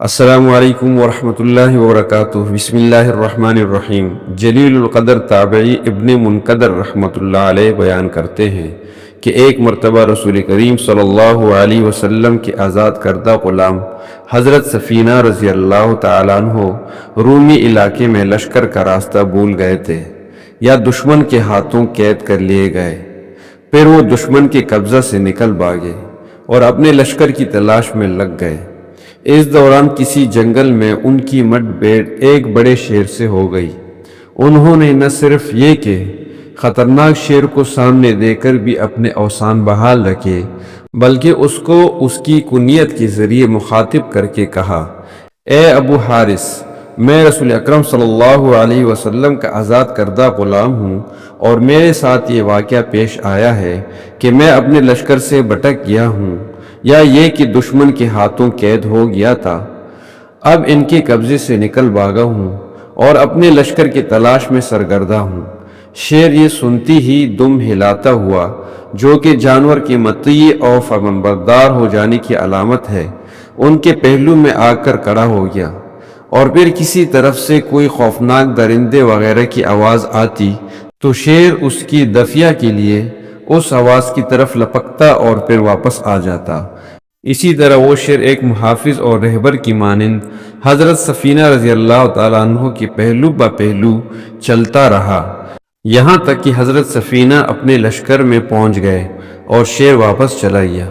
السلام علیکم ورحمۃ اللہ وبرکاتہ۔ بسم اللہ الرحمن الرحیم۔ جلیل القدر تابعی ابن منقدر رحمۃ اللہ علیہ بیان کرتے ہیں کہ ایک مرتبہ رسول کریم صلی اللہ علیہ وسلم کے آزاد کردہ غلام حضرت سفینہ رضی اللہ تعالیٰ عنہ رومی علاقے میں لشکر کا راستہ بھول گئے تھے یا دشمن کے ہاتھوں قید کر لیے گئے۔ پھر وہ دشمن کے قبضہ سے نکل بھاگے اور اپنے لشکر کی تلاش میں لگ گئے۔ اس دوران کسی جنگل میں ان کی مٹ بھیڑ ایک بڑے شیر سے ہو گئی۔ انہوں نے نہ صرف یہ کہ خطرناک شیر کو سامنے دے کر بھی اپنے اوسان بحال رکھے، بلکہ اس کو اس کی کنیت کے ذریعے مخاطب کر کے کہا، اے ابو حارث، میں رسول اکرم صلی اللہ علیہ وسلم کا آزاد کردہ غلام ہوں، اور میرے ساتھ یہ واقعہ پیش آیا ہے کہ میں اپنے لشکر سے بھٹک گیا ہوں، یا یہ کہ دشمن کے ہاتھوں قید ہو گیا تھا۔ اب ان کے قبضے سے نکل بھاگا ہوں اور اپنے لشکر کی تلاش میں سرگردہ ہوں۔ شیر یہ سنتی ہی دم ہلاتا ہوا، جو کہ جانور کے مطیع اور فرمانبردار ہو جانے کی علامت ہے، ان کے پہلو میں آ کر کھڑا ہو گیا، اور پھر کسی طرف سے کوئی خوفناک درندے وغیرہ کی آواز آتی تو شیر اس کی دفعہ کے لیے اس آواز کی طرف لپکتا اور پھر واپس آ جاتا۔ اسی طرح وہ شیر ایک محافظ اور رہبر کی مانند حضرت سفینہ رضی اللہ تعالیٰ عنہ کے پہلو با پہلو چلتا رہا، یہاں تک کہ حضرت سفینہ اپنے لشکر میں پہنچ گئے اور شیر واپس چلا گیا۔